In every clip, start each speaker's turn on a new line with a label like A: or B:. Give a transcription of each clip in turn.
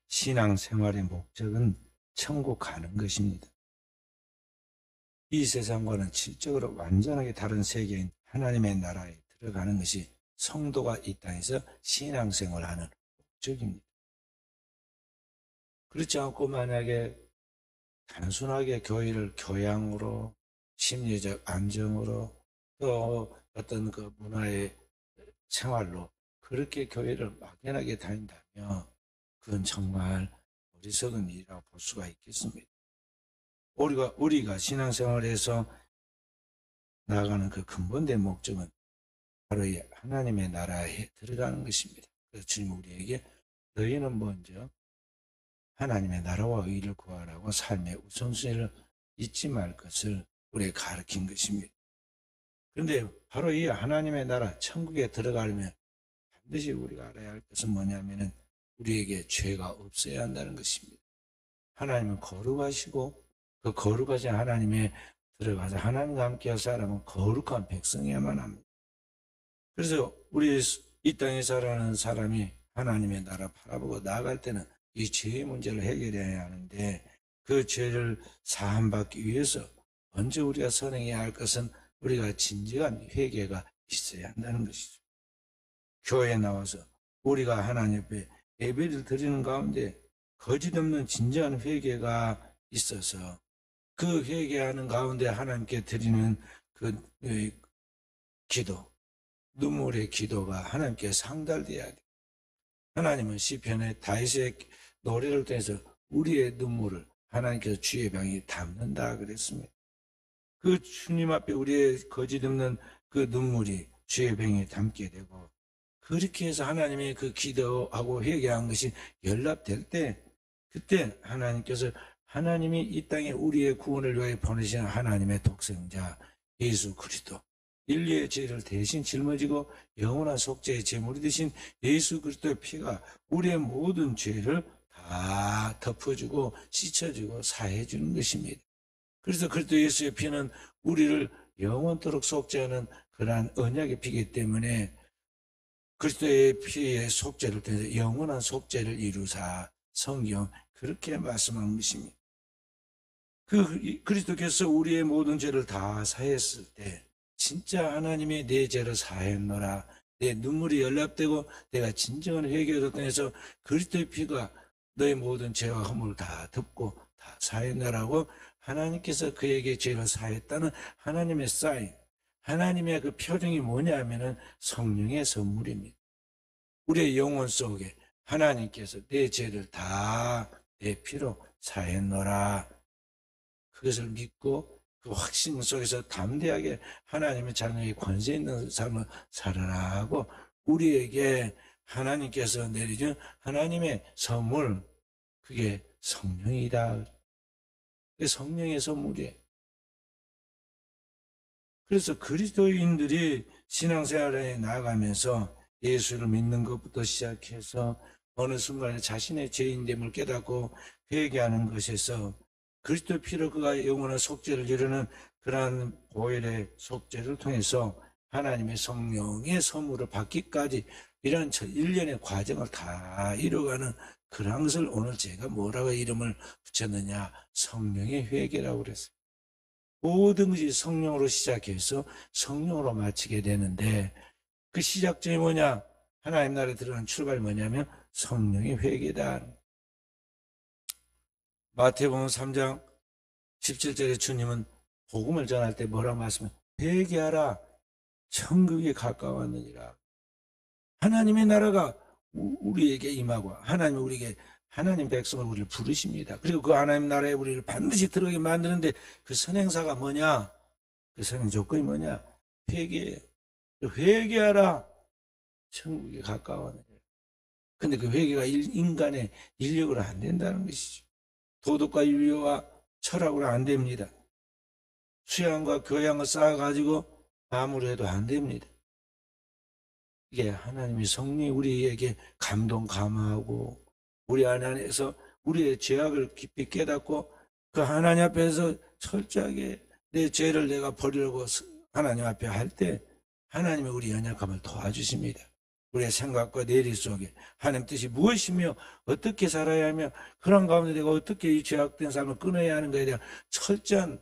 A: 신앙생활의 목적은 천국 가는 것입니다. 이 세상과는 질적으로 완전하게 다른 세계인 하나님의 나라에 들어가는 것이 성도가 이 땅에서 신앙생활하는 목적입니다. 그렇지 않고 만약에 단순하게 교회를 교양으로, 심리적 안정으로, 또 어떤 그 문화의 생활로 그렇게 교회를 막연하게 다닌다면 그건 정말 어리석은 일이라고 볼 수가 있겠습니다. 우리가 신앙생활에서 나아가는 그 근본된 목적은 바로 이 하나님의 나라에 들어가는 것입니다. 그래서 주님 우리에게 너희는 먼저 하나님의 나라와 의를 구하라고 삶의 우선순위를 잊지 말 것을 우리에게 가르친 것입니다. 그런데 바로 이 하나님의 나라, 천국에 들어가려면 반드시 우리가 알아야 할 것은 뭐냐면은 우리에게 죄가 없어야 한다는 것입니다. 하나님은 거룩하시고 그 거룩하신 하나님에 들어가서 하나님과 함께 할 사람은 거룩한 백성이야만 합니다. 그래서 우리 이 땅에 살아가는 사람이 하나님의 나라 바라보고 나아갈 때는 이 죄의 문제를 해결해야 하는데 그 죄를 사함받기 위해서 먼저 우리가 선행해야 할 것은 우리가 진정한 회개가 있어야 한다는 것이죠. 교회에 나와서 우리가 하나님 앞에 예배를 드리는 가운데 거짓없는 진정한 회개가 있어서 그 회개하는 가운데 하나님께 드리는 그 기도, 눈물의 기도가 하나님께 상달돼야 돼. 하나님은 시편에 다윗의 노래를 통해서 우리의 눈물을 하나님께서 주의 방에 담는다 그랬습니다. 그 주님 앞에 우리의 거짓없는 그 눈물이 주의 방에 담게 되고 그렇게 해서 하나님의 그 기도하고 회개한 것이 연락될 때 그때 하나님께서 하나님이 이 땅에 우리의 구원을 위하여 보내신 하나님의 독생자 예수 그리스도 인류의 죄를 대신 짊어지고 영원한 속죄의 제물이 되신 예수 그리스도의 피가 우리의 모든 죄를 다 덮어주고 씻어주고 사해주는 것입니다. 그래서 그리스도 예수의 피는 우리를 영원토록 속죄하는 그러한 언약의 피이기 때문에 그리스도의 피의 속죄를 통해서 영원한 속죄를 이루사 성경 그렇게 말씀한 것입니다. 그 그리스도께서 우리의 모든 죄를 다 사했을 때 진짜 하나님이 내 죄를 사했노라 내 눈물이 연락되고 내가 진정한 회개를 통해서 그리스도의 피가 너의 모든 죄와 허물을 다 덮고 다 사했노라고 하나님께서 그에게 죄를 사했다는 하나님의 사인, 하나님의 그 표정이 뭐냐 하면은 성령의 선물입니다. 우리의 영혼 속에 하나님께서 내 죄를 다 내 피로 사했노라. 그것을 믿고 그 확신 속에서 담대하게 하나님의 자녀의 권세 있는 삶을 살아라 하고 우리에게 하나님께서 내려준 하나님의 선물, 그게 성령이다. 그게 성령의 선물이에요. 그래서 그리스도인들이 신앙생활에 나아가면서 예수를 믿는 것부터 시작해서 어느 순간에 자신의 죄인됨을 깨닫고 회개하는 것에서 그리스도 피로 그가 영원한 속죄를 이루는 그러한 보혈의 속죄를 통해서 하나님의 성령의 선물을 받기까지 이런 일련의 과정을 다 이루어가는 그런 것을 오늘 제가 뭐라고 이름을 붙였느냐, 성령의 회개라고 그랬어요. 모든 것이 성령으로 시작해서 성령으로 마치게 되는데 그 시작점이 뭐냐? 하나님 나라에 들어가는 출발이 뭐냐면 성령의 회개다. 마태복음 3장 17절에 주님은 복음을 전할 때 뭐라고 말씀해요? 회개하라, 천국이 가까웠느니라. 하나님의 나라가 우리에게 임하고 하나님 우리에게 하나님 백성을 우리를 부르십니다. 그리고 그 하나님 나라에 우리를 반드시 들어가게 만드는데 그 선행사가 뭐냐? 그 선행 조건이 뭐냐? 회개예요. 회개하라, 천국이 가까웠느니라. 근데 그 회개가 인간의 인력으로 안 된다는 것이죠. 도덕과 윤리와 철학으로 안 됩니다. 수양과 교양을 쌓아가지고 아무리 해도 안 됩니다. 이게 하나님의 성령이 우리에게 감동 감화하고 우리 안에서 우리의 죄악을 깊이 깨닫고 그 하나님 앞에서 철저하게 내 죄를 내가 버리려고 하나님 앞에 할 때 하나님이 우리 연약함을 도와주십니다. 우리의 생각과 내리 속에 하나님 뜻이 무엇이며 어떻게 살아야 하며 그런 가운데 내가 어떻게 이 죄악된 삶을 끊어야 하는 것에 대한 철저한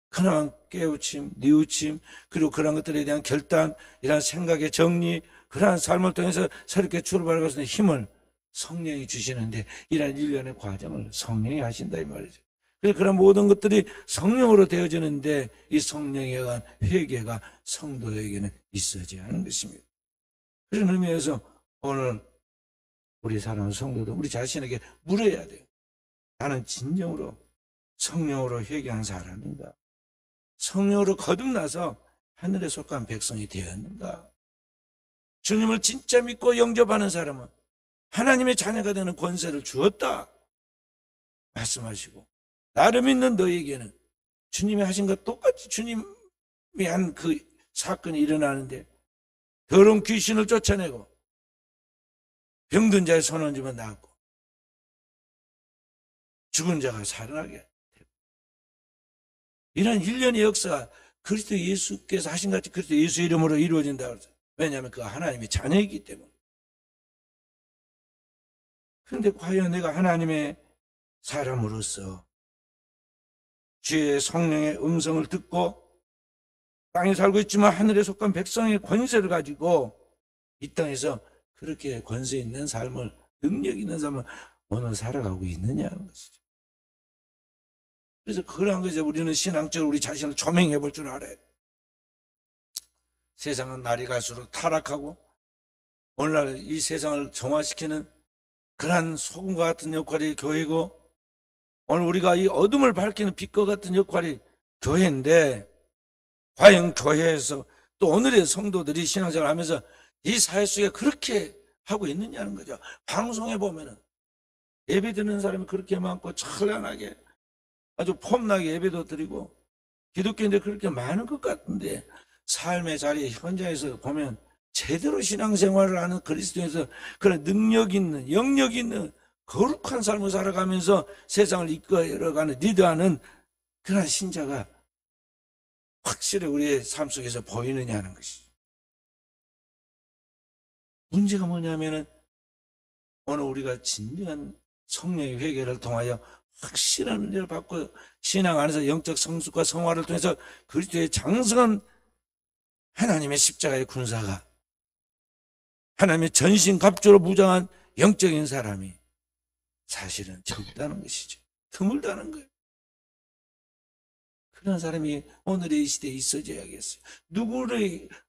A: 그러한 깨우침, 뉘우침, 그리고 그런 것들에 대한 결단, 이런 생각의 정리, 그러한 삶을 통해서 새롭게 출발할 것에 힘을 성령이 주시는데, 이러한 일련의 과정을 성령이 하신다 이 말이죠. 그래서 그런 모든 것들이 성령으로 되어지는데, 이 성령에 의한 회개가 성도에게는 있어져야 하는 것입니다. 그런 의미에서 오늘 우리 사랑하는 성도도 우리 자신에게 물어야 돼요. 나는 진정으로 성령으로 회개한 사람인가? 성령으로 거듭나서 하늘에 속한 백성이 되었는가? 주님을 진짜 믿고 영접하는 사람은 하나님의 자녀가 되는 권세를 주었다 말씀하시고, 나를 믿는 너에게는 주님이 하신 것 똑같이 주님이 한 그 사건이 일어나는데, 더러운 귀신을 쫓아내고 병든 자의 손 얹으면 낫고 죽은 자가 살아나게 되고, 이런 일련의 역사가 그리스도 예수께서 하신 것 같이 그리스도 예수 이름으로 이루어진다고 했어요. 왜냐하면 그 하나님의 자녀이기 때문에. 그런데 과연 내가 하나님의 사람으로서 주의 성령의 음성을 듣고 땅에 살고 있지만 하늘에 속한 백성의 권세를 가지고 이 땅에서 그렇게 권세 있는 삶을, 능력 있는 삶을 오늘 살아가고 있느냐는 것이죠. 그래서 그러한 것에 우리는 신앙적으로 우리 자신을 조명해 볼 줄 알아야 돼. 세상은 날이 갈수록 타락하고 오늘날 이 세상을 정화시키는 그러한 소금과 같은 역할이 교회고, 오늘 우리가 이 어둠을 밝히는 빛과 같은 역할이 교회인데, 과연 교회에서 또 오늘의 성도들이 신앙생활을 하면서 이 사회 속에 그렇게 하고 있느냐는 거죠. 방송에 보면은 예배 드리는 사람이 그렇게 많고 찬란하게 아주 폼나게 예배도 드리고 기독교인들 그렇게 많은 것 같은데, 삶의 자리 현장에서 보면 제대로 신앙생활을 하는 그리스도인에서 그런 능력 있는, 영역 있는 거룩한 삶을 살아가면서 세상을 이끌어가는, 리드하는 그런 신자가 확실히 우리의 삶 속에서 보이느냐 하는 것이죠. 문제가 뭐냐면은 오늘 우리가 진정한 성령의 회개를 통하여 확실한 은혜를 받고 신앙 안에서 영적 성숙과 성화를 통해서 그리스도의 장성한 하나님의 십자가의 군사가, 하나님의 전신갑주로 무장한 영적인 사람이 사실은 적다는 것이죠. 드물다는 거예요. 그런 사람이 오늘의 이 시대에 있어져야겠어요.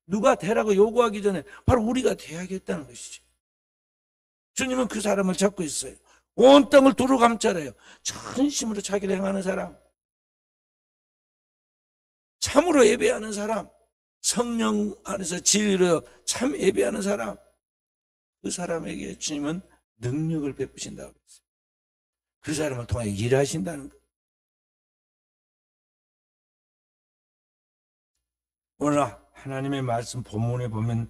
A: 누가 되라고 요구하기 전에 바로 우리가 돼야겠다는 것이죠. 주님은 그 사람을 찾고 있어요. 온 땅을 두루 감찰해요. 전심으로 자기를 행하는 사람, 참으로 예배하는 사람, 성령 안에서 진리로 참 예배하는 사람, 그 사람에게 주님은 능력을 베푸신다고 했어요. 그 사람을 통해 일하신다는 것. 오늘 하나님의 말씀 본문에 보면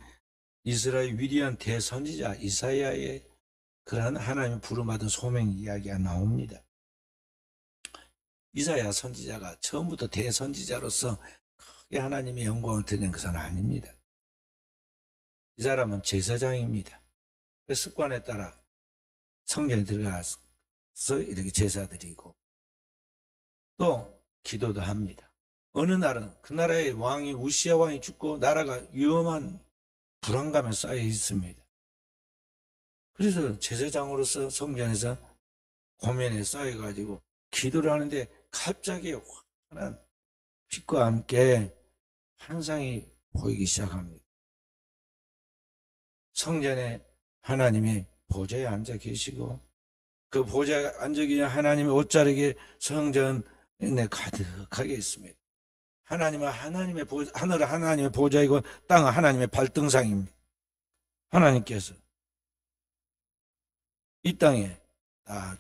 A: 이스라엘 위대한 대선지자 이사야의 그러한 하나님의 부름받은 소명 이야기가 나옵니다. 이사야 선지자가 처음부터 대선지자로서 크게 하나님의 영광을 드리는 것은 아닙니다. 이 사람은 제사장입니다. 그 습관에 따라 성전에 들어가서 이렇게 제사 드리고 또 기도도 합니다. 어느 날은 그 나라의 왕이 우시야 왕이 죽고 나라가 위험한 불안감에 쌓여 있습니다. 그래서 제사장으로서 성전에서 고면에 쌓여가지고 기도를 하는데 갑자기 환한 빛과 함께 환상이 보이기 시작합니다. 성전에 하나님의 보좌에 앉아 계시고 그 보좌에 앉아 계신 하나님의 옷자락에 성전에 가득하게 있습니다. 하나님은 하늘은 하나님의 보좌이고 땅은 하나님의 발등상입니다. 하나님께서 이 땅에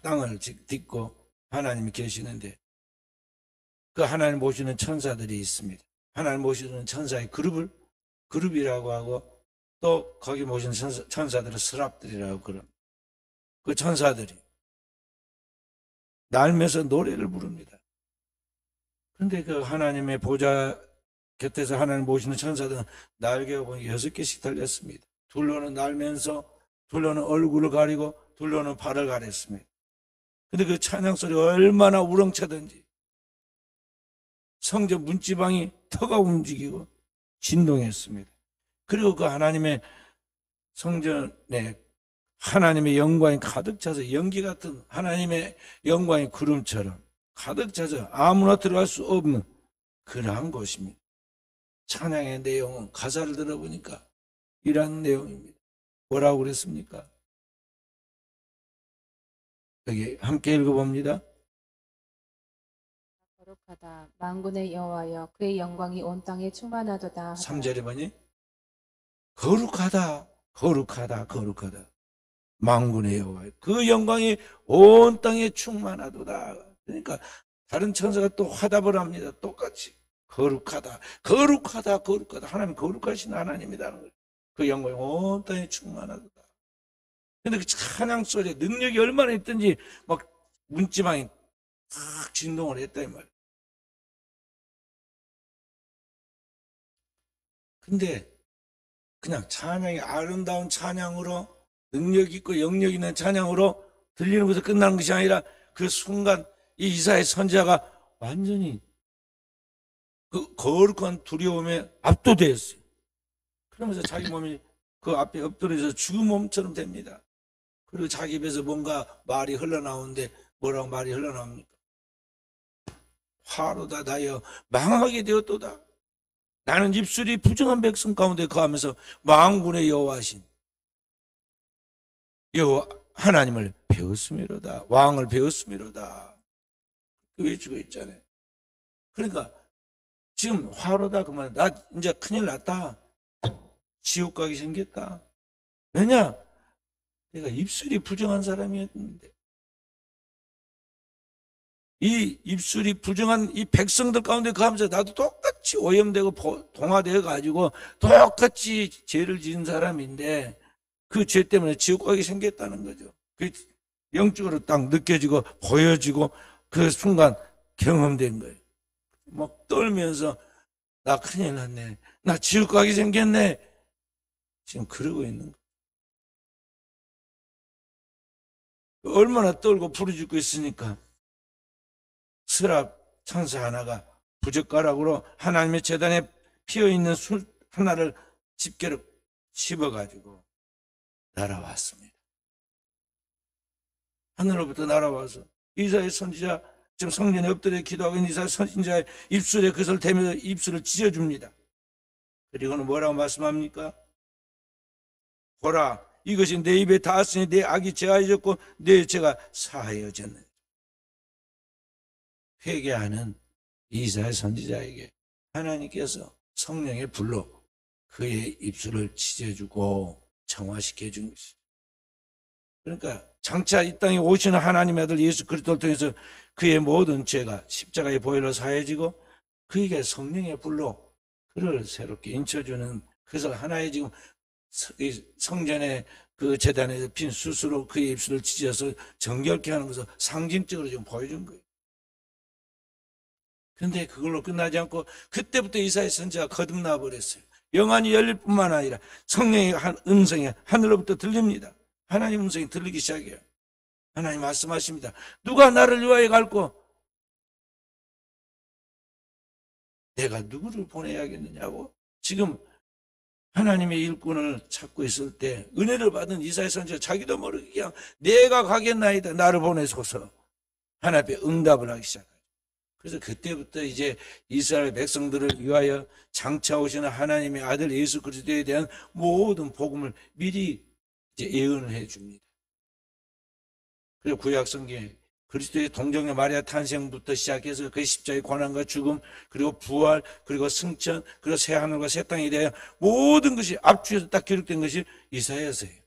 A: 땅을 딛고 하나님이 계시는데 그 하나님 모시는 천사들이 있습니다. 하나님 모시는 천사의 그룹이라고 하고 또 거기 모시는 천사들은 스랍들이라고 그럽니다. 그 천사들이 날면서 노래를 부릅니다. 그런데 그 하나님의 보좌 곁에서 하나님 모시는 천사들은 날개가 보니 6개씩 달렸습니다. 둘로는 날면서 둘로는 얼굴을 가리고 둘로는 발을 가렸습니다. 근데 그 찬양 소리가 얼마나 우렁차든지 성전 문지방이 터가 움직이고 진동했습니다. 그리고 그 하나님의 성전에 하나님의 영광이 가득 차서 연기 같은 하나님의 영광이 구름처럼 가득 차서 아무나 들어갈 수 없는 그러한 곳입니다. 찬양의 내용은 가사를 들어보니까 이러한 내용입니다. 뭐라고 그랬습니까? 여기 함께 읽어봅니다.
B: 거룩하다 만군의 여호와여 그의 영광이 온 땅에 충만하도다.
A: 3절에 보니 거룩하다 거룩하다 거룩하다 만군의 여호와 그 영광이 온 땅에 충만하도다. 그러니까 다른 천사가 또 화답을 합니다. 똑같이 거룩하다 거룩하다 거룩하다 하나님 거룩하신 하나님이라는 거예요. 그 영광이 온 땅에 충만하도다. 근데 그 찬양 소리에 능력이 얼마나 있든지 막 문지방이 탁 진동을 했다 이 말이에요. 근데 그냥 찬양이 아름다운 찬양으로 능력 있고 영역 있는 찬양으로 들리는 것에서 끝나는 것이 아니라 그 순간 이 이사야 선지자가 완전히 그 거룩한 두려움에 압도되었어요. 그러면서 자기 몸이 그 앞에 엎드려서 죽은 몸처럼 됩니다. 그리고 자기 입에서 뭔가 말이 흘러나오는데 뭐라고 말이 흘러나옵니까? 화로다 나여 망하게 되었도다. 나는 입술이 부정한 백성 가운데 거하면서 만군의 여호와신 여호와 하나님을 배웠음이로다. 왕을 배웠음이로다. 외치고 있잖아요. 그러니까 지금 화로다 그만 나 이제 큰일 났다. 지옥 가기 생겼다. 왜냐? 내가 입술이 부정한 사람이었는데 이 입술이 부정한 이 백성들 가운데 거하면서 나도 똑같이 오염되고 동화되어 가지고 똑같이 죄를 지은 사람인데 그 죄 때문에 지옥 가게 생겼다는 거죠. 그 영적으로 딱 느껴지고 보여지고 그 순간 경험된 거예요. 막 떨면서 나 큰일 났네. 나 지옥 가게 생겼네. 지금 그러고 있는 거예요. 얼마나 떨고 부르짖고 있으니까 스랍 천사 하나가 부젓가락으로 하나님의 제단에 피어있는 술 하나를 집게로 씹어가지고 날아왔습니다. 하늘로부터 날아와서 이사야 선지자 지금 성전에 엎드려 기도하고 있는 이사야 선지자의 입술에 그것을 대면서 입술을 찢어줍니다. 그리고는 뭐라고 말씀합니까? 보라 이것이 내 입에 닿았으니 내 악이 제하여졌고 내 죄가 사하여졌네. 회개하는 이사야 선지자에게 하나님께서 성령의 불로 그의 입술을 찢어주고 정화시켜 준 것이죠. 그러니까 장차 이 땅에 오시는 하나님의 아들 예수 그리스도를 통해서 그의 모든 죄가 십자가의 보혈로 사해지고 그에게 성령의 불로 그를 새롭게 인쳐주는 그래서 하나의 지금 성전의 그 제단에서 핀 숯으로 그의 입술을 찢어서 정결케 하는 것을 상징적으로 지금 보여준 거예요. 그런데 그걸로 끝나지 않고 그때부터 이사야 선지자가 거듭나 버렸어요. 영안이 열릴 뿐만 아니라 성령의 한 음성이 하늘로부터 들립니다. 하나님 음성이 들리기 시작해요. 하나님 말씀하십니다. 누가 나를 위하여 갈고 내가 누구를 보내야겠느냐고. 지금 하나님의 일꾼을 찾고 있을 때 은혜를 받은 이사야 선지자 자기도 모르게 그냥 내가 가겠나이다 나를 보내소서 하나님께 응답을 하기 시작해요. 그래서 그때부터 이제 이스라엘 백성들을 위하여 장차 오시는 하나님의 아들 예수 그리스도에 대한 모든 복음을 미리 이제 예언을 해 줍니다. 그리고 구약 성경에 그리스도의 동정녀 마리아 탄생부터 시작해서 그의 십자가의 고난과 죽음 그리고 부활 그리고 승천 그리고 새 하늘과 새 땅에 대하여 모든 것이 앞줄에서 딱 기록된 것이 이사야서예요.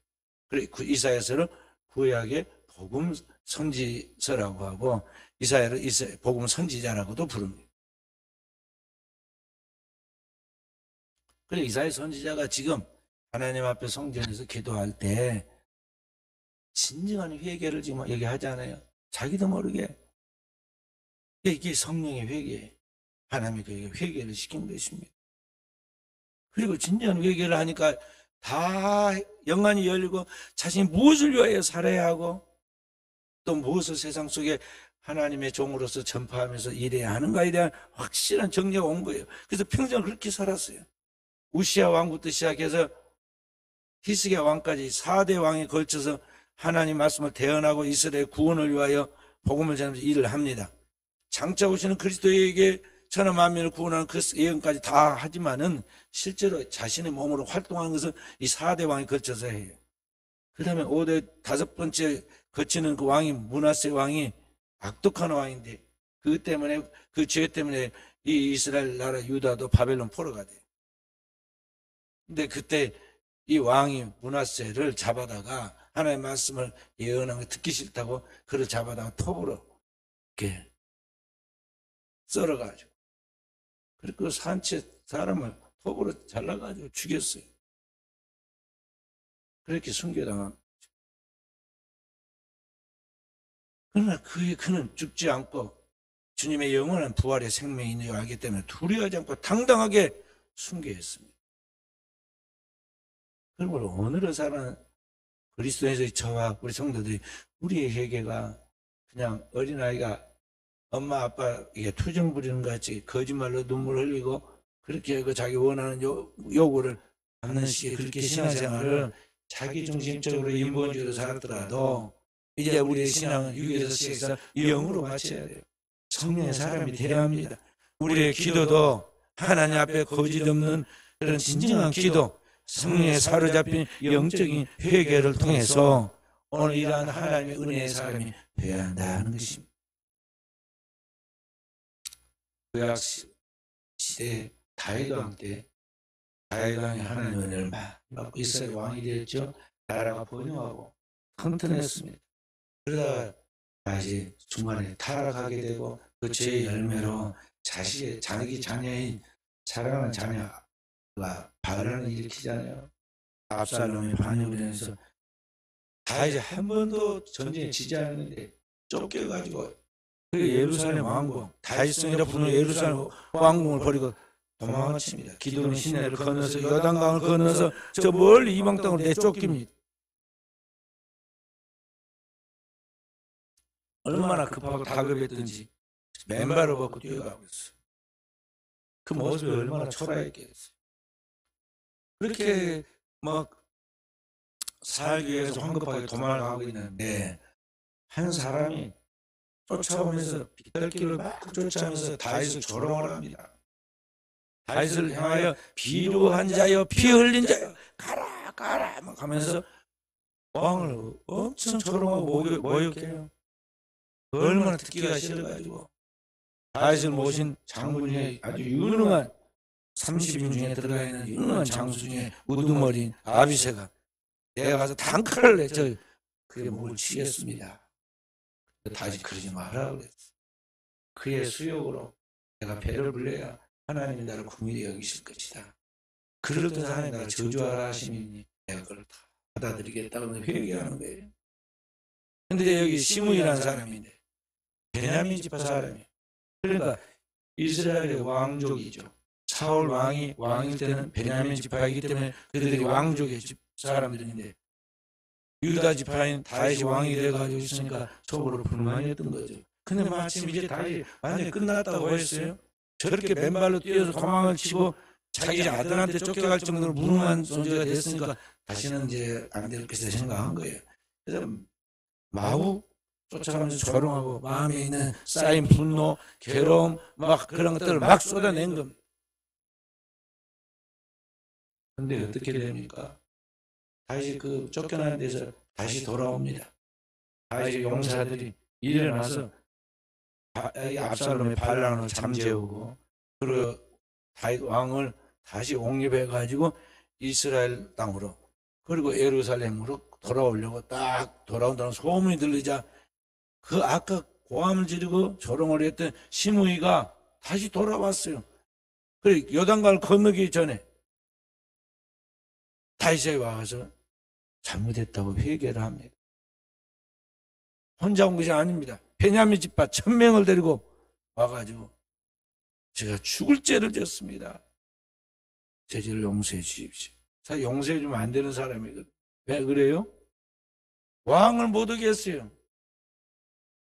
A: 그리고 그 이사야서를 구약의 복음 선지서라고 하고 이사야를 복음 선지자라고도 부릅니다. 그리고 이사야 선지자가 지금 하나님 앞에 성전에서 기도할 때 진정한 회개를 지금 얘기하잖아요. 자기도 모르게 이게 성령의 회개예요. 하나님이 그에게 회개를 시킨 것입니다. 그리고 진정한 회개를 하니까 다 영안이 열리고 자신이 무엇을 위하여 살아야 하고 또 무엇을 세상 속에 하나님의 종으로서 전파하면서 일해야 하는가에 대한 확실한 정리가 온 거예요. 그래서 평생 그렇게 살았어요. 우시아 왕부터 시작해서 히스기야 왕까지 4대 왕에 걸쳐서 하나님 말씀을 대언하고 이스라엘 구원을 위하여 복음을 전하면서 일을 합니다. 장차 오시는 그리스도에게 천하 만민을 구원하는 그 예언까지 다 하지만은 실제로 자신의 몸으로 활동하는 것은 이 4대 왕에 걸쳐서 해요. 그 다음에 5대 다섯 번째 거치는 그 왕이 므낫세 왕이 악독한 왕인데 그 때문에 그 죄 때문에 이 이스라엘 나라 유다도 바벨론 포로가 돼요. 근데 그때 이 왕이 므낫세를 잡아다가 하나님의 말씀을 예언한 거 듣기 싫다고 그를 잡아다가 톱으로 이렇게 썰어가지고 그리고 그 산채 사람을 톱으로 잘라가지고 죽였어요. 그렇게 순교당한 거죠. 그러나 그는 죽지 않고 주님의 영원한 부활의 생명이 있는 걸 알기 때문에 두려워하지 않고 당당하게 순교했습니다. 그리고 오늘을 사는 그리스도에서의 저와 우리 성도들이 우리의 회개가 그냥 어린아이가 엄마 아빠에게 투정 부리는 것 같이 거짓말로 눈물 흘리고 그렇게 그 자기 원하는 요구를 받는 식의 그렇게 신앙생활을 자기중심적으로 인본주의로 살았더라도 이제 우리의 신앙은 육에서 시작해서 영으로 바쳐야 돼요. 성령의 사람이 되어야 합니다. 우리의 기도도 하나님 앞에 거짓 없는 그런 진정한 기도, 성령에 사로잡힌 영적인 회개를 통해서 오늘 이러한 하나님의 은혜의 사람이 되어야 한다는 것입니다. 구약 시대 다윗 왕 때 다윗 왕이 하나님의 은혜를 많이 받고 이스라엘 왕이 되었죠. 나라가 번영하고 튼튼했습니다. 그러다가 다시 중간에 타락하게 되고 그 죄의 열매로 자기 자녀인 사랑하는 자녀가 반란을 일으키잖아요. 압살롬이 반역을 해서 다윗이 한 번도 전쟁에 지지 않았는데 쫓겨가지고 그 예루살렘 왕궁 다윗성이라 부르는 예루살렘 왕궁을 버리고 도망을 칩니다. 기드온 시내를 건너서 요단강을 건너서 저 멀리 이방 땅으로 내쫓깁니다. 얼마나 급하고 다급했던지 맨발을 벗고 뛰어가고 있어요. 그 모습이 얼마나 초라했겠어요. 그렇게 막 살기 위해서 황급하게 도망을 가고 있는데 한 사람이 쫓아오면서 빗들길을 막 쫓아오면서 다윗을 조롱을 합니다. 다윗을 향하여 비루한 자여 피 흘린 자여 가라 가라 막 하면서 왕을 엄청 조롱하고 모욕해요. 얼마나 듣기가 싫어가지고 다윗을 모신 장군 중에 아주 유능한 30인 중에 들어가 있는 유능한 장수 중에 우두머리인 아비새가 내가 가서 단칼을 내 그게 목을 치겠습니다. 다시 그러지 마라 그랬어. 그의 수욕으로 내가 배를 불려야 하나님이 나를 긍휼히 여기실 것이다. 그럴 때 하나님 나를 저주하라 하시니 내가 그걸 다 받아들이겠다고 회개하는 거예요. 근데 여기 시므이라는 사람인데 베냐민 지파 사람이에요. 그러니까 이스라엘의 왕족이죠. 사울 왕이 왕일 때는 베냐민 지파이기 때문에 그들이 왕족의 사람들인데 유다 지파인 다윗이 왕이 돼가지고 있으니까 속으로 불만이었던 거죠. 근데 마침 이제 다윗이 완전히 끝났다고 했어요. 저렇게 맨발로 뛰어서 도망을 치고 자기 아들한테 쫓겨갈 정도로 무능한 존재가 됐으니까 다시는 이제 안 될 것이다 생각한 거예요. 그래서 마구 쫓아가면서 조롱하고 마음에 있는 쌓인 분노, 괴로움 막 그런 것들을 막 쏟아낸 겁니다. 근데 어떻게 됩니까? 다시 그 쫓겨나는 데서 다시 돌아옵니다. 다시 용사들이 일어나서 압살롬의 반란을 잠재우고 그리고 다윗 왕을 다시 옹립해 가지고 이스라엘 땅으로 그리고 예루살렘으로 돌아오려고 딱 돌아온다는 소문이 들리자 그 아까 고함을 지르고 조롱을 했던 시므이가 다시 돌아왔어요. 그리고 요단강을 건너기 전에 다윗에 와서 잘못했다고 회개를 합니다. 혼자 온 것이 아닙니다. 베냐민 지파 1000명을 데리고 와가지고 제가 죽을 죄를 졌습니다. 제 죄를 용서해 주십시오. 용서해주면 안 되는 사람이거든. 왜 그래요? 왕을 못 오겠어요.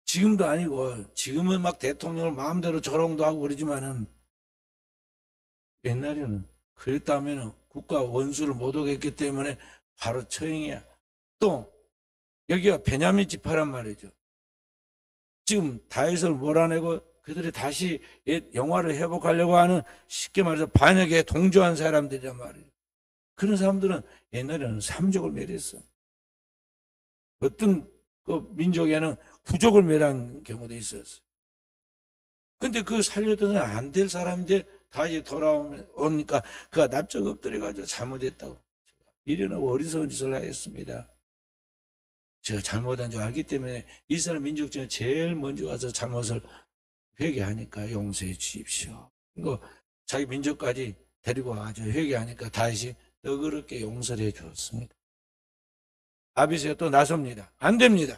A: 지금도 아니고, 지금은 막 대통령을 마음대로 조롱도 하고 그러지만은, 옛날에는 그랬다면 국가 원수를 못 오겠기 때문에 바로 처형이야. 또, 여기가 베냐민 지파란 말이죠. 지금 다윗을 몰아내고 그들이 다시 옛 영화를 회복하려고 하는, 쉽게 말해서 반역에 동조한 사람들이란 말이에요. 그런 사람들은 옛날에는 삼족을 멸했어. 어떤 그 민족에는 구족을 멸한 경우도 있었어. 근데 그 살려서는 안 될 사람인데 다시 돌아오니까 그가 납작 엎드려가지고 잘못했다고. 미련하고 어리석은 짓을 하였습니다. 제가 잘못한 줄 알기 때문에 이스라엘 민족 중에 제일 먼저 와서 잘못을 회개하니까 용서해 주십시오. 이거 자기 민족까지 데리고 와가지고 회개하니까 다시 너그럽게 용서를 해 주었습니다. 아비스가 또 나섭니다. 안 됩니다.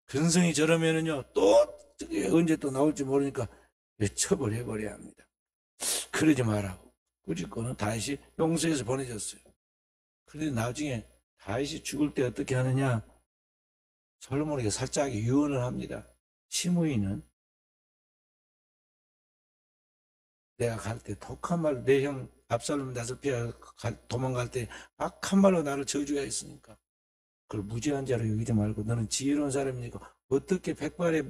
A: 근성이 저러면은요, 또 언제 또 나올지 모르니까 처벌해버려야 합니다. 그러지 말라고. 꾸짖고는 다윗이 용서해서 보내줬어요. 그런데 나중에 다윗이 죽을 때 어떻게 하느냐? 솔로몬에게 살짝 유언을 합니다. 시므이는 내가 갈 때 독한 말로, 내 형 압살롬 5피가 도망갈 때 악한 말로 나를 저주가 있으니까 그걸 무지한 자로 여기지 말고 너는 지혜로운 사람이니까 어떻게 백발에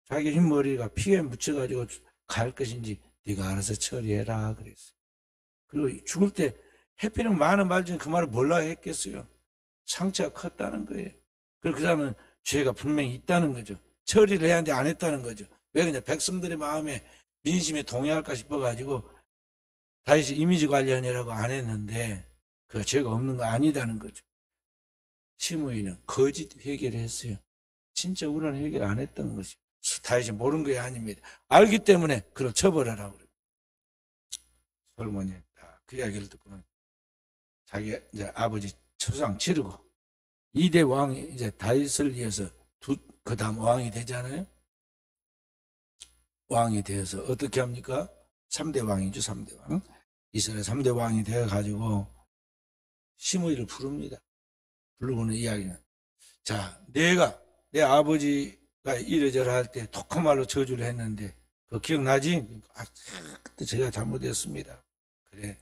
A: 자기 흰머리가 피에 묻혀가지고 갈 것인지 네가 알아서 처리해라 그랬어요. 그리고 죽을 때 해피는 많은 말 중에 그 말을 몰라 했겠어요. 상처가 컸다는 거예요. 그리고 그 사람은 죄가 분명히 있다는 거죠. 처리를 해야 하는데 안 했다는 거죠. 왜 그냥 백성들의 마음에 민심에 동의할까 싶어가지고 다윗이 이미지 관련이라고 안 했는데 그 죄가 없는 거 아니다는 거죠. 시므이는 거짓 회개를 했어요. 진짜 우리는 회개를 안 했던 것이. 다윗이 모르는 게 아닙니다. 알기 때문에 그걸 처벌하라고 그래요. 솔몬이 그 이야기를 듣고는 자기 이제 아버지 초상 치르고 2대 왕이 이제 다윗을 이어서 그 다음 왕이 되잖아요. 왕이 되어서 어떻게 합니까? 3대 왕이죠. 3대 왕. 이스라엘 3대 왕이 되어가지고 시므이를 부릅니다. 부르고는 이야기는, 자, 내 아버지가 이래저래 할 때 독한 말로 저주를 했는데 그거 기억나지? 아, 그때 제가 잘못했습니다. 그래,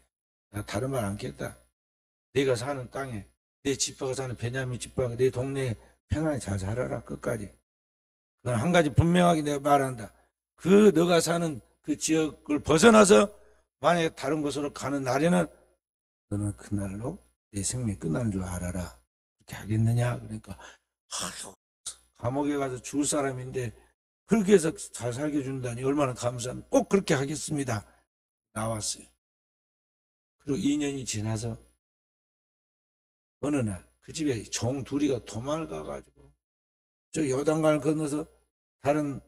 A: 나 다른 말 않겠다. 내가 사는 땅에, 내 지파가 사는 베냐민 지파가 내 동네에 평안히 잘 살아라 끝까지. 그건 한 가지 분명하게 내가 말한다. 그 너가 사는 그 지역을 벗어나서 만약에 다른 곳으로 가는 날에는 너는 그날로 내 생명이 끝나는 줄 알아라. 그렇게 하겠느냐? 그러니까 감옥에 가서 죽을 사람인데 그렇게 해서 잘 살게 준다니 얼마나 감사합니다. 꼭 그렇게 하겠습니다. 나왔어요. 그리고 2년이 지나서 어느 날 그 집에 종 둘이가 도망을 가가지고 저 요단강을 건너서 다른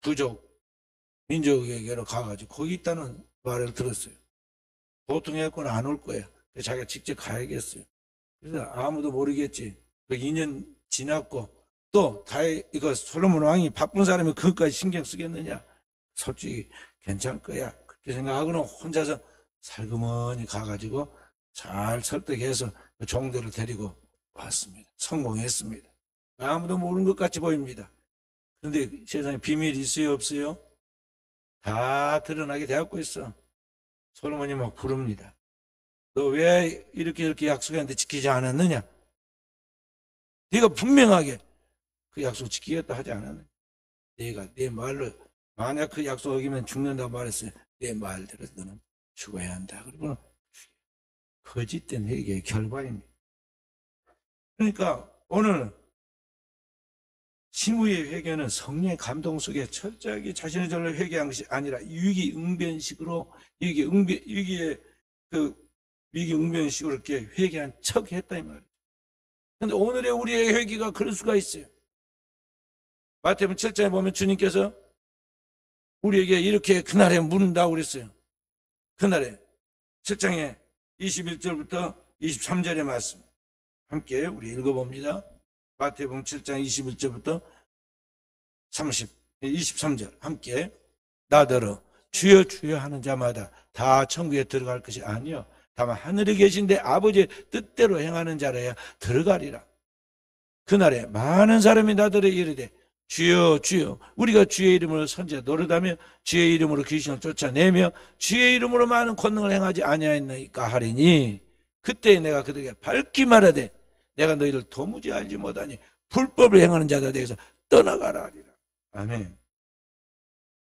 A: 부족 민족에게로 가가지고 거기 있다는 말을 들었어요. 보통 해갖고는 안 올 거야. 그래서 자기가 직접 가야겠어요. 그래서 아무도 모르겠지. 그 2년 지났고 또 이거 솔로몬 왕이 바쁜 사람이 그것까지 신경 쓰겠느냐? 솔직히 괜찮을 거야. 그렇게 생각하고는 혼자서 살그머니 가가지고 잘 설득해서 그 종들을 데리고 왔습니다. 성공했습니다. 아무도 모르는 것 같이 보입니다. 그런데 세상에 비밀이 있어요, 없어요? 다 드러나게 되었고 있어. 솔로몬이 막 부릅니다. 너 왜 이렇게 약속했는데 지키지 않았느냐? 네가 분명하게 그 약속 지키겠다 하지 않았느냐? 내가 내 말로 만약 그 약속 어기면 죽는다고 말했어요. 내 말대로 너는 죽어야 한다. 그리고 거짓된 회개의 결과입니다. 그러니까 오늘 시므이의 회개는 성령의 감동 속에 철저하게 자신의 죄를 회개한 것이 아니라 위기응변식으로 위기응변식으로 이렇게 회개한 척 했다 이 말이에요. 그런데 오늘의 우리의 회개가 그럴 수가 있어요. 마태복음 7장에 보면 주님께서 우리에게 이렇게 그날에 물은다고 그랬어요. 그날에 7장에 21절부터 23절의 말씀 함께 우리 읽어봅니다. 마태복음 7장 21절부터 23절 함께 나더러 주여 주여 하는 자마다 다 천국에 들어갈 것이 아니요 다만 하늘에 계신 내 아버지의 뜻대로 행하는 자라야 들어가리라. 그날에 많은 사람이 나더러 이르되 주여 주여 우리가 주의 이름으로 선지자 노릇하며 주의 이름으로 귀신을 쫓아내며 주의 이름으로 많은 권능을 행하지 아니하였나이까 하리니 그때 내가 그들에게 밝히 말하되 내가 너희를 도무지 알지 못하니 불법을 행하는 자들 대해서 떠나가라 하리라. 아멘.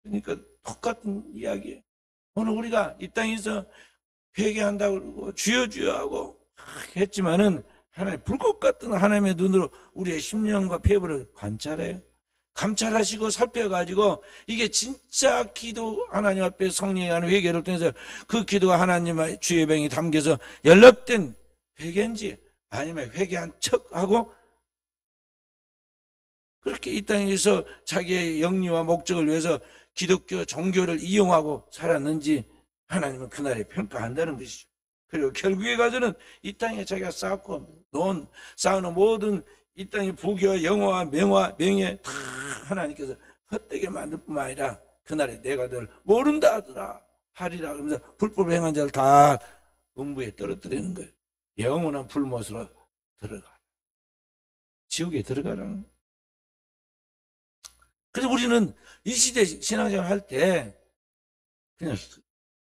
A: 그러니까 똑같은 이야기예요. 오늘 우리가 이 땅에서 회개한다고 그러고 주여 주여 하고 했지만은 하나님 불꽃 같은 하나님의 눈으로 우리의 심령과 폐부를 관찰해요. 감찰하시고 살펴가지고 이게 진짜 기도 하나님 앞에 성령에 하는 회개를 통해서 그 기도가 하나님의 주의 병이 담겨서 연락된 회개인지 아니면 회개한 척하고 그렇게 이 땅에서 자기의 영리와 목적을 위해서 기독교 종교를 이용하고 살았는지 하나님은 그날에 평가한다는 것이죠. 그리고 결국에 가서는 이 땅에 자기가 쌓고 쌓는 모든 이 땅의 부귀와 영화와 명예 다 하나님께서 헛되게 만들 뿐만 아니라 그날에 내가 널 모른다 하더라 하리라 그러면서 불법을 행한 자를 다 음부에 떨어뜨리는 거예요. 영원한 불못으로 들어가. 지옥에 들어가라는 거예요. 그래서 우리는 이 시대 신앙생활 할 때 그냥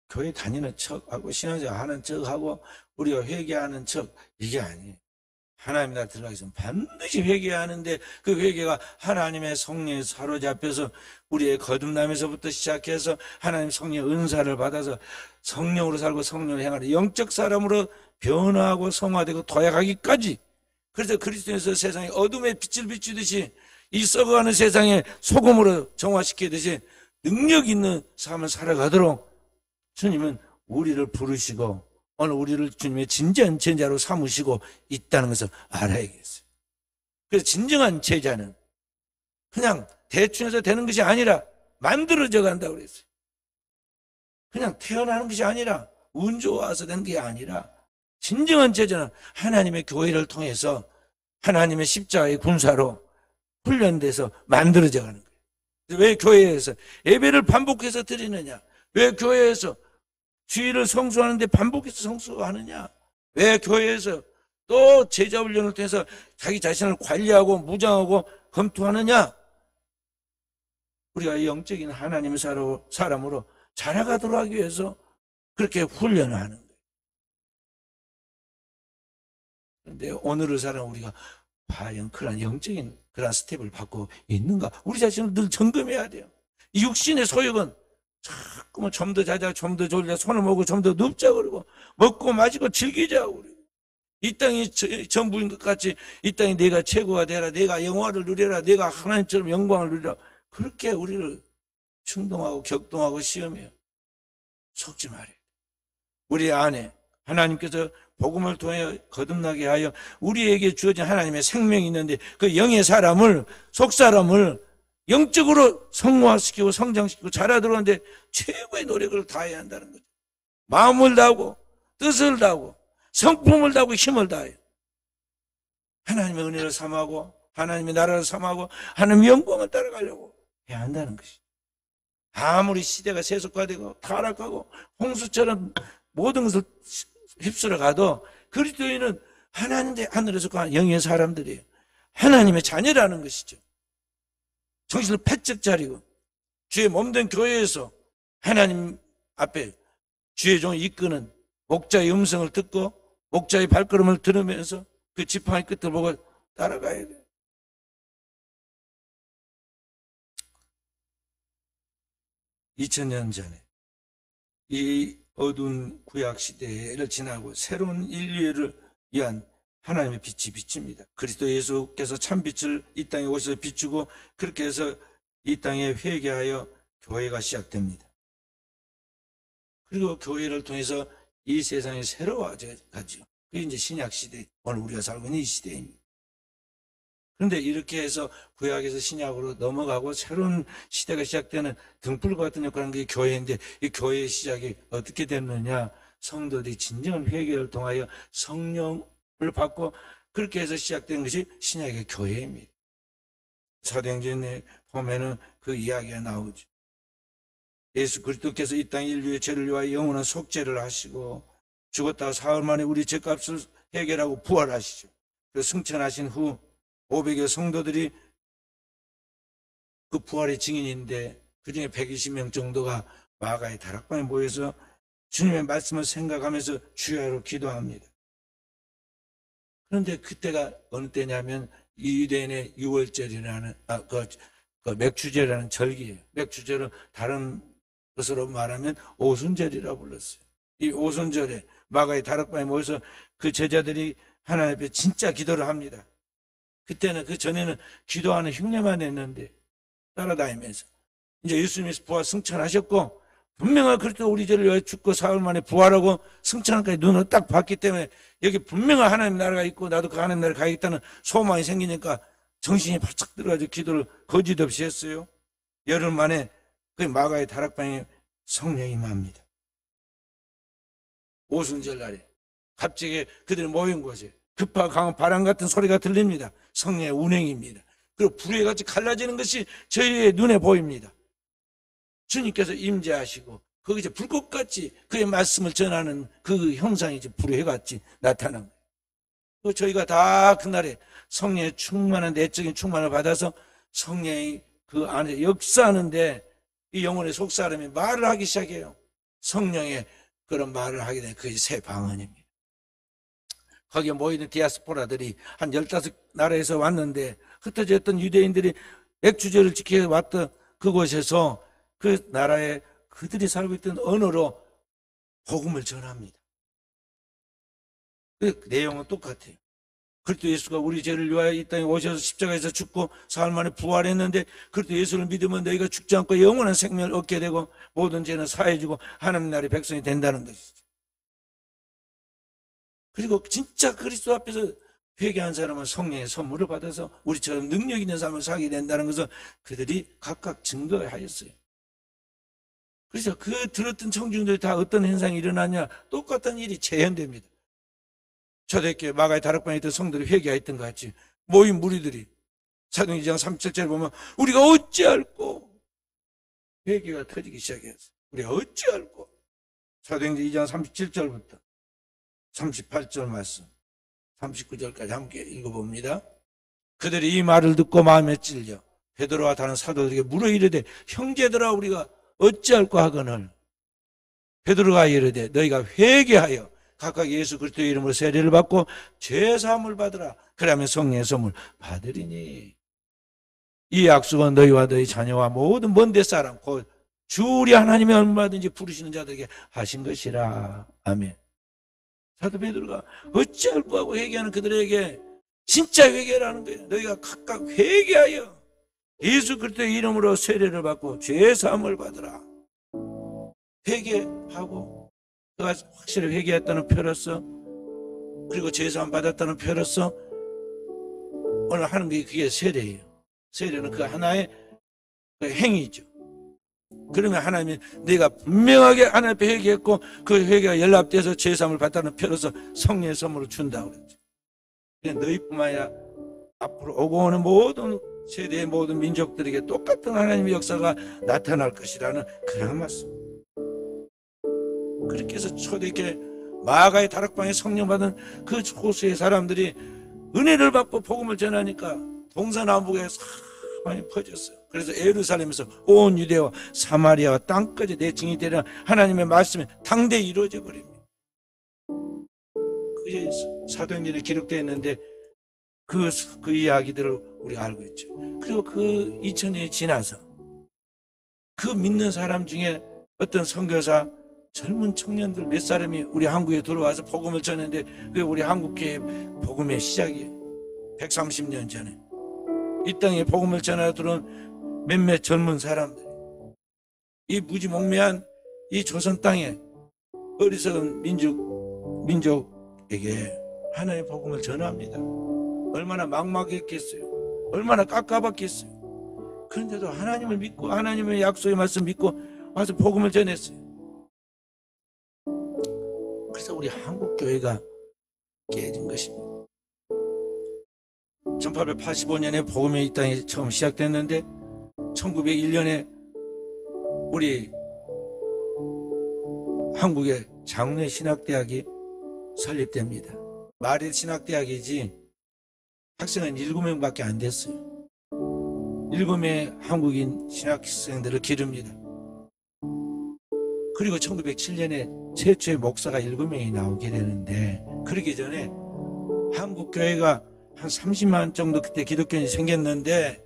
A: 교회 다니는 척하고 신앙생활 하는 척하고 우리가 회개하는 척 이게 아니에요. 하나님 나라 들어가기 전에 반드시 회개해야 하는데 그 회개가 하나님의 성령에 사로잡혀서 우리의 거듭남에서부터 시작해서 하나님 성령의 은사를 받아서 성령으로 살고 성령을 행하는 영적 사람으로 변화하고 성화되고 도약하기까지. 그래서 그리스도에서 세상에 어둠의 빛을 비추듯이 이 썩어가는 세상에 소금으로 정화시키듯이 능력 있는 삶을 살아가도록 주님은 우리를 부르시고 오늘 우리를 주님의 진정한 제자로 삼으시고 있다는 것을 알아야겠어요. 그래서 진정한 제자는 그냥 대충 해서 되는 것이 아니라 만들어져 간다고 그랬어요. 그냥 태어나는 것이 아니라 운 좋아서 되는 게 아니라 진정한 제자는 하나님의 교회를 통해서 하나님의 십자가의 군사로 훈련돼서 만들어져 가는 거예요. 왜 교회에서 예배를 반복해서 드리느냐? 왜 교회에서 주일을 성수하는데 반복해서 성수하느냐? 왜 교회에서 또 제자 훈련을 통해서 자기 자신을 관리하고 무장하고 검토하느냐? 우리가 영적인 하나님의 사람으로 자라가도록 하기 위해서 그렇게 훈련을 하는 거예요. 그런데 오늘을 살아 우리가 과연 그런 영적인 그런 스텝을 받고 있는가? 우리 자신을 늘 점검해야 돼요. 이 육신의 소욕은 자꾸만 좀 더 자자, 좀 더 졸자, 손을 먹고 좀 더 눕자 그러고 먹고 마시고 즐기자고 그러고 이 땅이 전부인 것 같이 이 땅이 내가 최고가 되라, 내가 영화를 누려라, 내가 하나님처럼 영광을 누리라 그렇게 우리를 충동하고 격동하고 시험해요. 속지 말아요. 우리 안에 하나님께서 복음을 통해 거듭나게 하여 우리에게 주어진 하나님의 생명이 있는데 그 영의 사람을 속사람을 영적으로 성화시키고 성장시키고 자라도록 하는데 최고의 노력을 다해야 한다는 거죠. 마음을 다하고 뜻을 다하고 성품을 다하고 힘을 다해요. 하나님의 은혜를 삼하고 하나님의 나라를 삼하고 하나님의 영광을 따라가려고 해야 한다는 것이죠. 아무리 시대가 세속화되고 타락하고 홍수처럼 모든 것을 휩쓸어 가도 그리스도인은 하나님의 하늘에서 간 영의 사람들이에요. 하나님의 자녀라는 것이죠. 정신을 바짝 차리고 주의 몸된 교회에서 하나님 앞에 주의 종을 이끄는 목자의 음성을 듣고 목자의 발걸음을 들으면서 그 지팡이 끝을 보고 따라가야 돼요. (2000년) 전에 이 어두운 구약 시대를 지나고 새로운 인류를 위한 하나님의 빛이 비칩니다. 그리스도 예수께서 참 빛을 이 땅에 오셔서 비추고 그렇게 해서 이 땅에 회개하여 교회가 시작됩니다. 그리고 교회를 통해서 이 세상이 새로워져 가죠. 그게 이제 신약 시대, 오늘 우리가 살고 있는 이 시대입니다. 그런데 이렇게 해서 구약에서 신약으로 넘어가고 새로운 시대가 시작되는 등불과 같은 역할을 하는 게 교회인데 이 교회의 시작이 어떻게 됐느냐? 성도들이 진정한 회개를 통하여 성령을 받고 그렇게 해서 시작된 것이 신약의 교회입니다. 사도행전에 보면은 그 이야기가 나오죠. 예수 그리스도께서 이 땅 인류의 죄를 위하여 영원한 속죄를 하시고 죽었다가 사흘 만에 우리 죄값을 해결하고 부활하시죠. 그래서 승천하신 후 500여 성도들이 그 부활의 증인인데 그중에 120명 정도가 마가의 다락방에 모여서 주님의 말씀을 생각하면서 주야로 기도합니다. 그런데 그때가 어느 때냐면 이 유대인의 6월절이라는 그 맥주제라는 절기예요. 맥주제는 다른 것으로 말하면 오순절이라고 불렀어요. 이 오순절에 마가의 다락방에 모여서 그 제자들이 하나님 앞에 진짜 기도를 합니다. 그때는 그 전에는 기도하는 흉내만 냈는데 따라다니면서 이제 예수님이 부활 승천하셨고 분명한 그리스도 우리 죄를 위하여 죽고 사흘 만에 부활하고 승천한까지 눈으로 딱 봤기 때문에 여기 분명한 하나님 나라가 있고 나도 그 하나님 나라에 가야겠다는 소망이 생기니까 정신이 바짝 들어가지고 기도를 거짓 없이 했어요. 열흘 만에 그 마가의 다락방에 성령이 임합니다. 오순절 날에 갑자기 그들이 모인 곳에 급하고 강한 바람 같은 소리가 들립니다. 성령의 운행입니다. 그리고 불에 같이 갈라지는 것이 저희의 눈에 보입니다. 주님께서 임재하시고 거기서 불꽃같이 그의 말씀을 전하는 그 형상이 불의 같이 나타난 거예요. 저희가 다 그날에 성령의 충만한 내적인 충만을 받아서 성령이 그 안에 역사하는데 이 영혼의 속사람이 말을 하기 시작해요. 성령의 그런 말을 하게 되는 그게 새 방언입니다. 거기에 모이는 디아스포라들이 한 15나라에서 왔는데 흩어졌던 유대인들이 맥주제를 지켜왔던 그곳에서 그 나라에 그들이 살고 있던 언어로 복음을 전합니다. 그 내용은 똑같아요. 그리스도 예수가 우리 죄를 위하여 이 땅에 오셔서 십자가에서 죽고 사흘 만에 부활했는데 그리스도 예수를 믿으면 너희가 죽지 않고 영원한 생명을 얻게 되고 모든 죄는 사해지고 하나님 나라의 백성이 된다는 것이죠. 그리고 진짜 그리스도 앞에서 회개한 사람은 성령의 선물을 받아서 우리처럼 능력 있는 삶을 살게 된다는 것을 그들이 각각 증거하였어요. 그래서 그 들었던 청중들이 다 어떤 현상이 일어나냐? 똑같은 일이 재현됩니다. 초대교회 마가의 다락방에 있던 성들이 회개하였던 것 같이 모인 무리들이 사도행 2장 37절에 보면 우리가 어찌할꼬 회개가 터지기 시작했어요. 우리가 어찌할꼬 사도행 2장 37절부터 38절 말씀 39절까지 함께 읽어봅니다. 그들이 이 말을 듣고 마음에 찔려 베드로와 다른 사도들에게 물어 이르되 형제들아 우리가 어찌할꼬 하거늘 베드로가 이르되 너희가 회개하여 각각 예수 그리스도의 이름으로 세례를 받고 죄사함을 받으라. 그러면 성령의 선물 받으리니 이 약속은 너희와 너희 자녀와 모든 먼데 사람 곧 주 우리 하나님이 얼마든지 부르시는 자들에게 하신 것이라. 아멘. 사도 베드로가 어찌할꼬 하고 회개하는 그들에게 진짜 회개라는 거예요. 너희가 각각 회개하여 예수 그리스도의 이름으로 세례를 받고 죄사함을 받으라. 회개하고 그가 확실히 회개했다는 표로서 그리고 죄사함 받았다는 표로서 오늘 하는 게 그게 세례예요. 세례는 그 하나의 그 행위죠. 그러면 하나님이 내가 분명하게 하나님 앞에 회개했고 그 회개가 연락돼서 죄사함을 받다는 표로서 성령의 선물을 준다고 그랬죠. 너희뿐만 아니라 앞으로 오고 오는 모든 세대의 모든 민족들에게 똑같은 하나님의 역사가 나타날 것이라는 그런 말씀. 그렇게 해서 초대교회 마가의 다락방에 성령 받은 그 호수의 사람들이 은혜를 받고 복음을 전하니까 동서남북에 많이 퍼졌어요. 그래서 예루살렘에서 온 유대와 사마리아와 땅까지 내 증인이 되려 하나님의 말씀이 당대히 이루어져 버립니다. 그게 사도행전에 기록되어 있는데 그 이야기들을 우리가 알고 있죠. 그리고 그 2000년이 지나서 그 믿는 사람 중에 어떤 선교사 젊은 청년들 몇 사람이 우리 한국에 들어와서 복음을 전했는데 그게 우리 한국교회 복음의 시작이에요. 130년 전에 이 땅에 복음을 전하러 들어온 몇몇 젊은 사람들, 이 무지몽매한 이 조선 땅에 어리석은 민족에게 하나님의 복음을 전합니다. 얼마나 막막했겠어요. 얼마나 깝깝했겠어요. 그런데도 하나님을 믿고 하나님의 약속의 말씀 믿고 와서 복음을 전했어요. 그래서 우리 한국교회가 깨진 것입니다. 1885년에 복음의 이 땅에 처음 시작됐는데 1901년에 우리 한국의 장로의 신학대학이 설립됩니다. 말일 신학대학이지 학생은 7명밖에 안 됐어요. 7명의 한국인 신학생들을 기릅니다. 그리고 1907년에 최초의 목사가 7명이 나오게 되는데, 그러기 전에 한국 교회가 한 30만 정도 그때 기독교인이 생겼는데,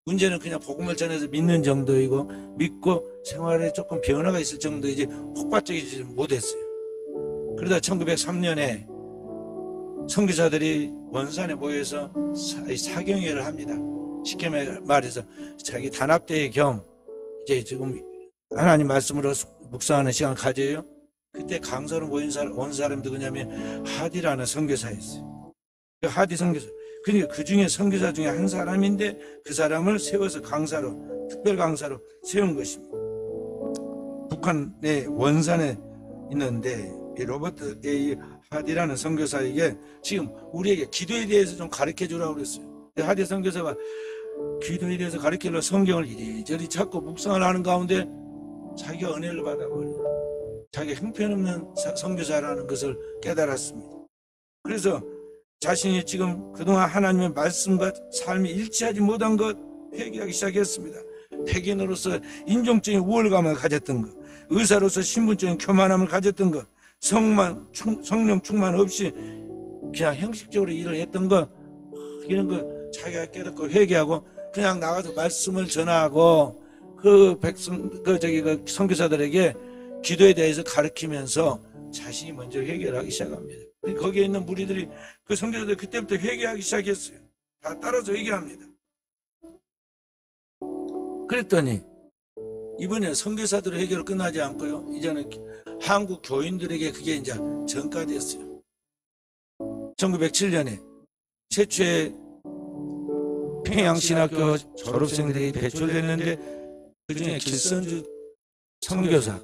A: 문제는 그냥 복음을 전해서 믿는 정도이고, 믿고 생활에 조금 변화가 있을 정도이지 폭발적이지 못했어요. 그러다 1903년에 선교사들이 원산에 모여서 사경회를 합니다. 쉽게 말해서 자기 단합대회 겸 이제 지금 하나님 말씀으로 묵상하는 시간을 가져요. 그때 강사로 모인 온 사람이 누구냐면 하디라는 선교사였어요. 하디 선교사. 그러니까 그 중에 선교사 중에 한 사람인데 그 사람을 세워서 강사로, 특별 강사로 세운 것입니다. 북한의 원산에 있는데 이 로버트 A. 하디라는 선교사에게 지금 우리에게 기도에 대해서 좀 가르쳐 주라고 그랬어요. 하디 선교사가 기도에 대해서 가르치려고 성경을 이리저리 찾고 묵상을 하는 가운데 자기가 은혜를 받아버려요. 자기가 형편없는 선교사라는 것을 깨달았습니다. 그래서 자신이 지금 그동안 하나님의 말씀과 삶이 일치하지 못한 것 회개하기 시작했습니다. 백인으로서 인종적인 우월감을 가졌던 것, 의사로서 신분적인 교만함을 가졌던 것, 성령 충만 없이 그냥 형식적으로 일을 했던 것, 이런 거 자기가 깨닫고 회개하고 그냥 나가서 말씀을 전하고 그 선교사들에게 기도에 대해서 가르치면서 자신이 먼저 회개를 하기 시작합니다. 거기에 있는 무리들이 그 선교사들 그때부터 회개하기 시작했어요. 다 따라서 회개합니다. 그랬더니 이번에 선교사들의 회개로 끝나지 않고요. 이제는 한국 교인들에게 그게 이제 전가됐어요. 1907년에 최초의 평양신학교 졸업생들이 배출됐는데 그중에 길선주 선교사,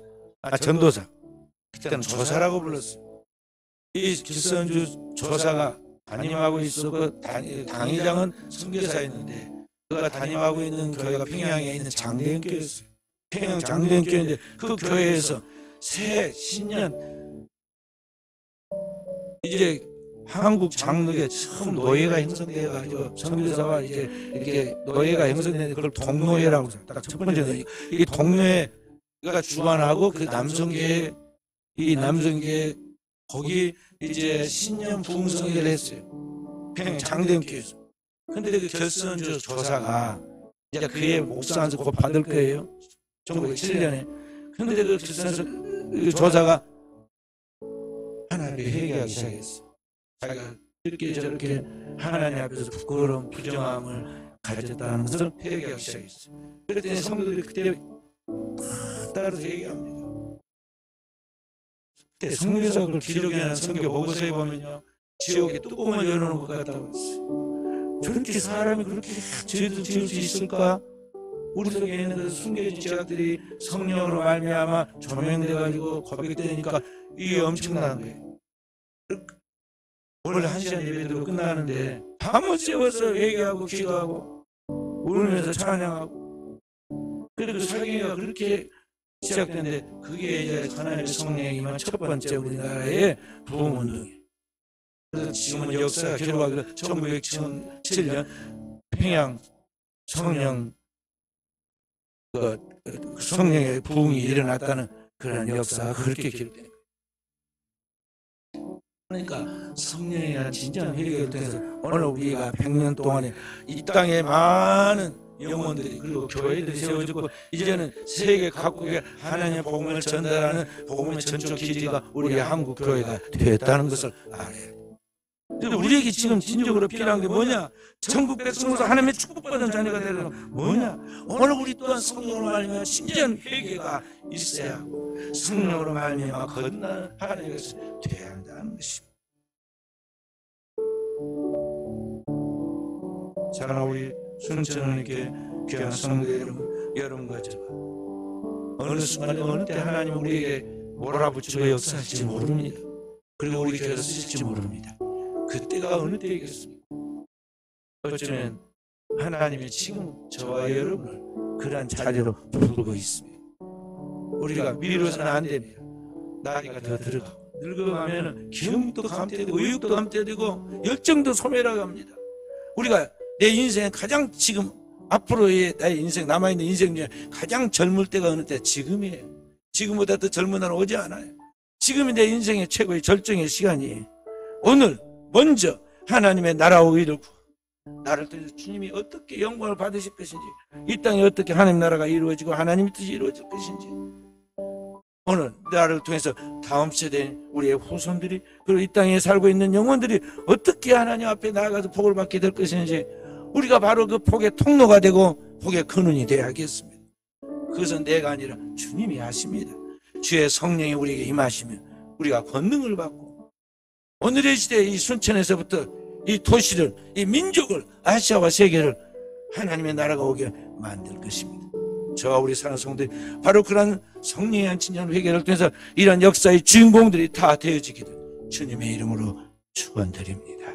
A: 전도사, 그때는 조사라고 불렀어요. 이 길선주 조사가 담임하고 있었고 당의장은 선교사였는데 그가 담임하고 있는 교회가 평양에 있는 장대현교회였어요. 평양 장대현교회인데 그 교회에서 새 신년 이제 한국 장로계 처음 노예가 형성되어가지고 선교사가 이제 이렇게 노예가 형성되는데 그걸 동노예라고 딱 첫 번째 노예. 이 동노예가 주관하고 그 남성계 이 남성계 거기 이제 신년 부흥성회를 했어요. 평양 장대현교회에서. 근데 그 결선주 조사가 이제 그의 목사한테 곧 받을 거예요. 1907년에. 근데 그 결선주 조사가 하나님께 회개하기 시작했어. 자기가 이렇게 저렇게 하나님 앞에서 부끄러움, 부정함을 가졌다는 것을 회개하기 시작했어. 그랬더니 성도들이 그때 따라서 회개합니다. 그때 성교사 그 기록에는 성교 보고서에 보면요, 지옥에 뚜껑을 열어놓은 것 같다고 했어요. 저렇게 사람이 그렇게 죄도 지을 수 있을까? 우리 속에 있는 그 숨겨진 죄악들이 성령으로 말미암아 조명돼가지고 고백되니까 이게 엄청난 거예요. 원래 1시간 예배도 끝나는데 밤을 새워서 회개하고 기도하고 울면서 찬양하고 그리고 설교가 그렇게 시작됐는데 그게 이제 하나님의 성령이 임한 첫 번째 우리나라의 부흥운동이에요. 그래서 지금은 역사가 기록하기로 1907년 평양 성령 성령의 부흥이 일어났다는 그런 역사가 그렇게 기록돼요. 그러니까 성령이란 진짜 회개를 통해서 오늘 우리가 100년 동안에 이 땅에 많은 영혼들이 그리고 교회들이 세워지고 이제는 세계 각국에 하나님의 복음을 전달하는 복음의 전적 기지가 우리 한국 교회가 되었다는 것을 알아요. 그런데 우리에게 지금 진정으로 필요한 게 뭐냐? 전국 백성으로서 하나님의 축복받은 자녀가 되는 건 뭐냐? 오늘 우리 또한 성령으로 말미암아 진지한 회개가 있어야 하고 성령으로 말미암아 거듭나는 하나님의 것이 되어야 한다는 것입니다. 자, 우리 순천하나님께 귀한 성도 여러분과 제가 어느 순간에 어느 때 하나님 우리에게 몰아붙이고 역사하실지 모릅니다. 그리고 우리 교회에서 쓰실지 모릅니다. 그때가 어느 때이겠습니까? 어쩌면 하나님이 지금 저와 여러분을 그러한 자리로 부르고 있습니다. 우리가 미뤄서는 안 됩니다. 나이가 더 들어가고 늙어가면 기운도 감퇴되고 의욕도 감퇴되고 열정도 소멸해갑니다. 우리가 내 인생에 가장 지금 앞으로의 나의 인생, 남아있는 인생 중에 가장 젊을 때가 어느 때? 지금이에요. 지금보다 더 젊은 날은 오지 않아요. 지금이 내 인생의 최고의 절정의 시간이에요. 오늘 먼저 하나님의 나라와 의를 나를 통해서 주님이 어떻게 영광을 받으실 것인지, 이 땅에 어떻게 하나님 나라가 이루어지고 하나님의 뜻이 이루어질 것인지, 오늘 나를 통해서 다음 세대 우리의 후손들이, 그리고 이 땅에 살고 있는 영혼들이 어떻게 하나님 앞에 나아가서 복을 받게 될 것인지, 우리가 바로 그 복의 통로가 되고 복의 근원이 되어야겠습니다. 그것은 내가 아니라 주님이 하십니다. 주의 성령이 우리에게 임하시면 우리가 권능을 받고, 오늘의 시대에 이 순천에서부터 이 도시를, 이 민족을, 아시아와 세계를 하나님의 나라가 오게 만들 것입니다. 저와 우리 사랑하는 성도들이 바로 그런 성령의 한 친전 회개를 통해서 이런 역사의 주인공들이 다 되어지기를 주님의 이름으로 축원드립니다.